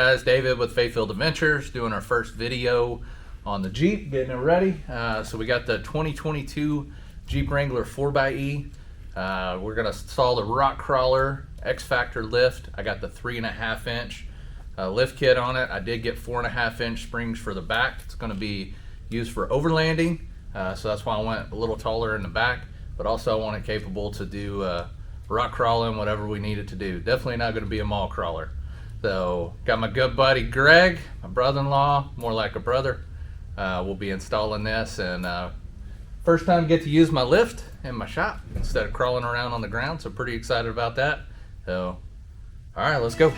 guys, David with Faithfield Adventures, doing our first video on the Jeep, getting it ready. So we got the 2022 Jeep Wrangler 4xe. We're going to install the Rock Krawler X Factor lift. I got the 3.5 inch lift kit on it. I did get 4.5 inch springs for the back. It's going to be used for overlanding, so that's why I went a little taller in the back, but also I want it capable to do rock crawling, whatever we need it to do. Definitely not going to be a mall crawler. So got my good buddy Greg, my brother-in-law, more like a brother. We'll be installing this, and first time get to use my lift in my shop instead of crawling around on the ground, so pretty excited about that. So all right, let's go.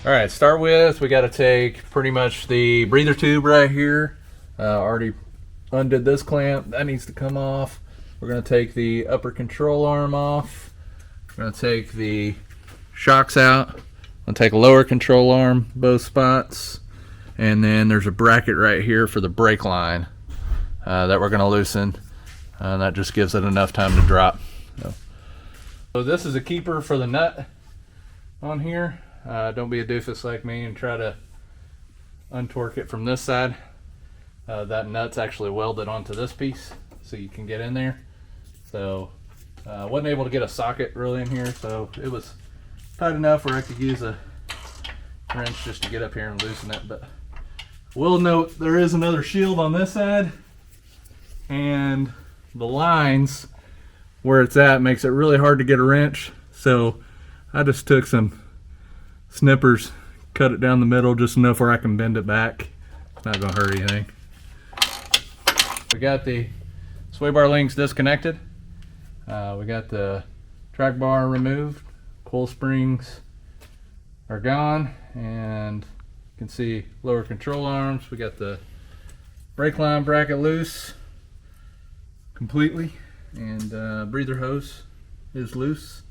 All right, start with, we got to take pretty much the breather tube right here. Already undid this clamp. That needs to come off. We're going to take the upper control arm off. We're going to take the shocks out. I'm going to take a lower control arm, both spots. And then there's a bracket right here for the brake line that we're going to loosen. That just gives it enough time to drop. So this is a keeper for the nut on here. Don't be a doofus like me and try to untorque it from this side. That nut's actually welded onto this piece so you can get in there. So wasn't able to get a socket really in here, so it was tight enough where I could use a wrench just to get up here and loosen it. But we'll note there is another shield on this side, and the lines where it's at makes it really hard to get a wrench. So I just took some snippers, cut it down the middle just enough where I can bend it back. It's not gonna hurt anything. We got the sway bar links disconnected. We got the track bar removed. Coil springs are gone, and you can see lower control arms. We got the brake line bracket loose completely, and breather hose is loose.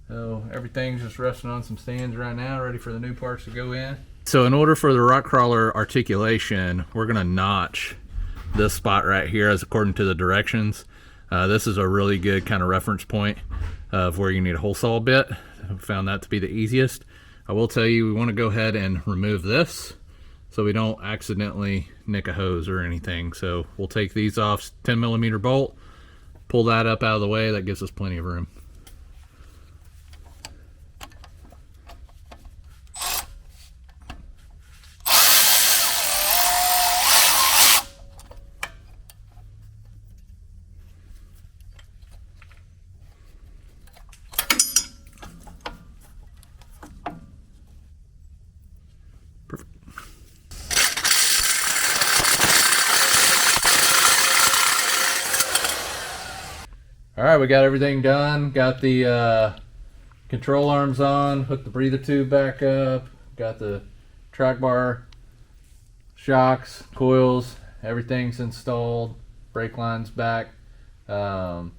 So everything's just resting on some stands right now, ready for the new parts to go in. So in order for the Rock Krawler articulation, we're gonna notch this spot right here as according to the directions. This is a really good kind of reference point of where you need a hole saw bit. I found that to be the easiest. I will tell you, we wanna go ahead and remove this so we don't accidentally nick a hose or anything. So we'll take these off, 10mm bolt, pull that up out of the way. That gives us plenty of room. All right, we got everything done. Got the control arms on, hooked the breather tube back up, got the track bar, shocks, coils, everything's installed, brake line's back. I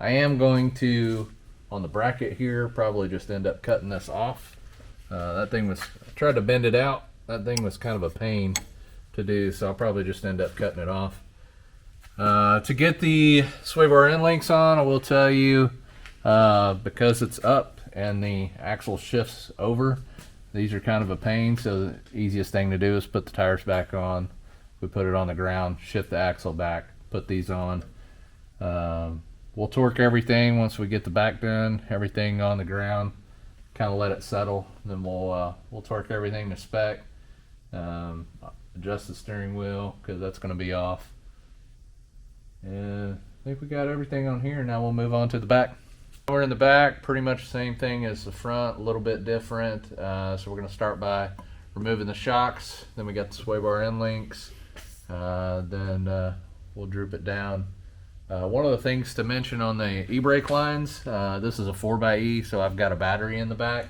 am going to, on the bracket here, probably just end up cutting this off. That thing was, I tried to bend it out. That thing was kind of a pain to do, so I'll probably just end up cutting it off. To get the sway bar end links on, I will tell you, because it's up and the axle shifts over, these are kind of a pain, so the easiest thing to do is put the tires back on. We put it on the ground, shift the axle back, put these on. We'll torque everything once we get the back done, everything on the ground, kind of let it settle, then we'll torque everything to spec, adjust the steering wheel because that's going to be off. And I think we got everything on here. Now we'll move on to the back. We're in the back, pretty much the same thing as the front, a little bit different. So we're going to start by removing the shocks. Then we got the sway bar end links. Then we'll droop it down. One of the things to mention on the e-brake lines, this is a 4xe, so I've got a battery in the back.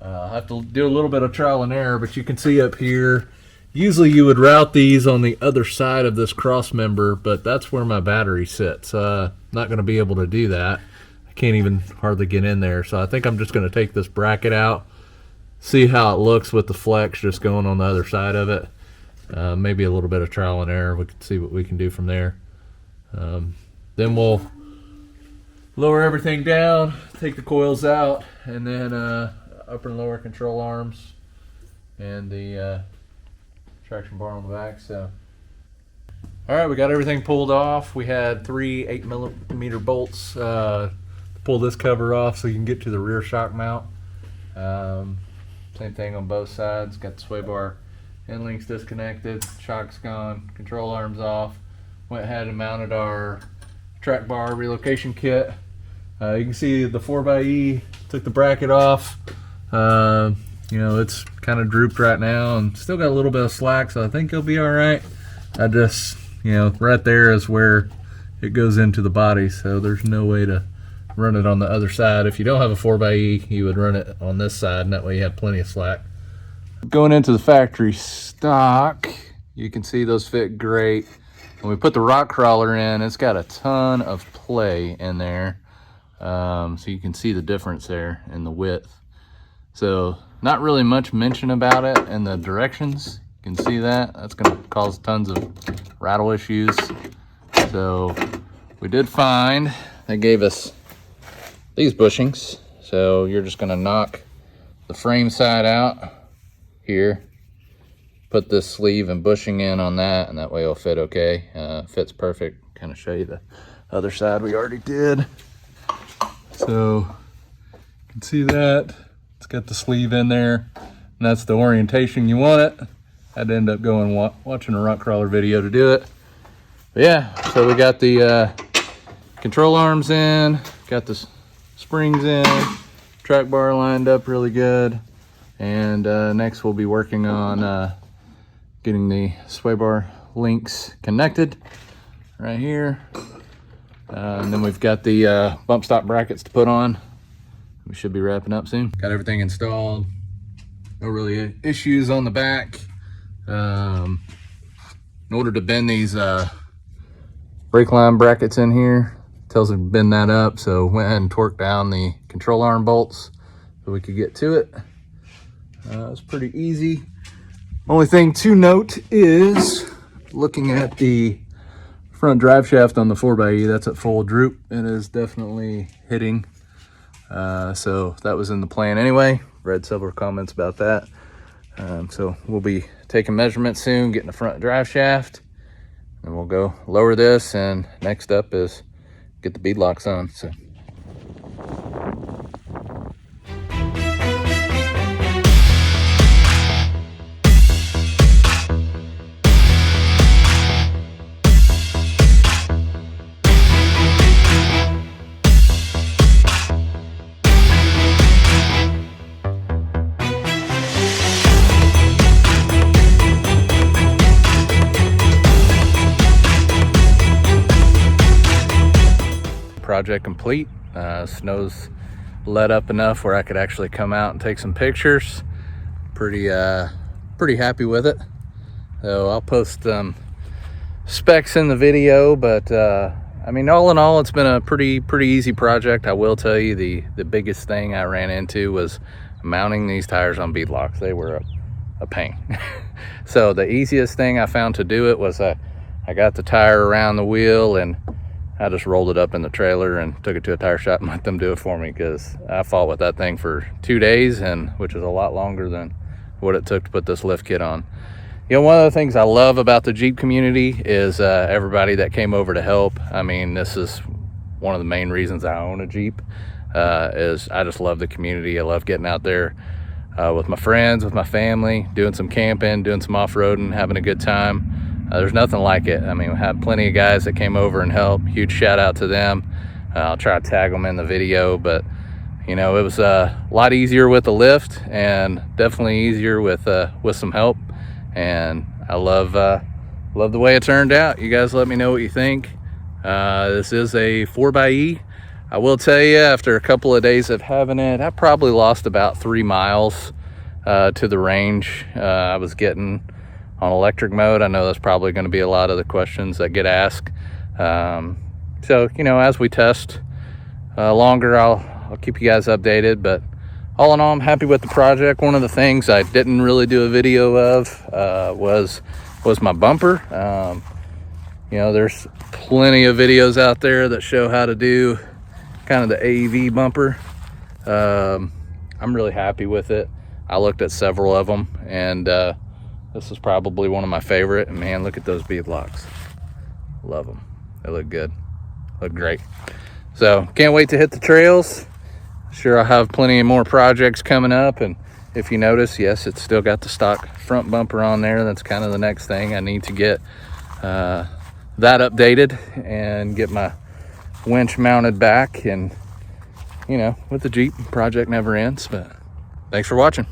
I'll have to do a little bit of trial and error, but you can see up here, usually you would route these on the other side of this cross member, but that's where my battery sits. Not going to be able to do that. I can't even hardly get in there. So I think I'm just going to take this bracket out, see how it looks with the flex just going on the other side of it. Maybe a little bit of trial and error. We can see what we can do from there. Then we'll lower everything down, take the coils out, and then upper and lower control arms and the traction bar on the back. So, all right, we got everything pulled off. We had 3 8mm bolts to pull this cover off so you can get to the rear shock mount. Same thing on both sides. Got the sway bar end links disconnected, shock's gone, control arms off. Went ahead and mounted our track bar relocation kit. You can see the 4xe, took the bracket off. You know, it's kind of drooped right now and still got a little bit of slack, so I think it'll be all right. I just, you know, right there is where it goes into the body, so there's no way to run it on the other side. If you don't have a 4xe, you would run it on this side, and that way you have plenty of slack. Going into the factory stock, you can see those fit great. When we put the Rock Krawler in, it's got a ton of play in there. So you can see the difference there in the width. So not really much mention about it in the directions. You can see that. That's going to cause tons of rattle issues. So we did find, they gave us these bushings. So you're just going to knock the frame side out here, put this sleeve and bushing in on that, and that way it'll fit okay. Fits perfect. Kind of show you the other side we already did. So you can see that it's got the sleeve in there, and that's the orientation you want it. I'd end up going watching a Rock Krawler video to do it. But yeah, so we got the control arms in, got the springs in, track bar lined up really good. And next we'll be working on getting the sway bar links connected right here. And then we've got the bump stop brackets to put on. We should be wrapping up soon. Got everything installed. No really issues on the back. In order to bend these brake line brackets in here, tells it to bend that up. So went ahead and torqued down the control arm bolts so we could get to it. It's pretty easy. Only thing to note is looking at the front drive shaft on the 4xe, that's at full droop. It is definitely hitting. So that was in the plan anyway. Read several comments about that. So we'll be taking measurements soon, getting the front drive shaft, and we'll go lower this. And next up is get the bead locks on. So. Project complete. Snow's let up enough where I could actually come out and take some pictures. Pretty happy with it. So I'll post specs in the video, but I mean, all in all, it's been a pretty easy project. I will tell you the biggest thing I ran into was mounting these tires on bead locks. They were a pain. So the easiest thing I found to do it was I got the tire around the wheel, and I just rolled it up in the trailer and took it to a tire shop and let them do it for me, because I fought with that thing for 2 days, and which is a lot longer than what it took to put this lift kit on. You know, one of the things I love about the Jeep community is everybody that came over to help. I mean, this is one of the main reasons I own a Jeep, is I just love the community. I love getting out there with my friends, with my family, doing some camping, doing some off-roading, having a good time. There's nothing like it. I mean, we had plenty of guys that came over and helped. Huge shout out to them. I'll try to tag them in the video, but you know, it was a lot easier with the lift, and definitely easier with some help. And I love the way it turned out. You guys let me know what you think. This is a 4xe. I will tell you, after a couple of days of having it, I probably lost about 3 miles to the range I was getting on electric mode. I know that's probably going to be a lot of the questions that get asked. So, you know, as we test longer, I'll keep you guys updated. But all in all, I'm happy with the project. One of the things I didn't really do a video of was my bumper. You know, there's plenty of videos out there that show how to do kind of the AEV bumper. I'm really happy with it. I looked at several of them, and this is probably one of my favorite. And man, look at those bead locks. Love them. They look good. Look great. So can't wait to hit the trails. Sure, I'll have plenty of more projects coming up. And if you notice, yes, it's still got the stock front bumper on there. That's kind of the next thing. I need to get that updated and get my winch mounted back. And you know, with the Jeep, project never ends. But thanks for watching.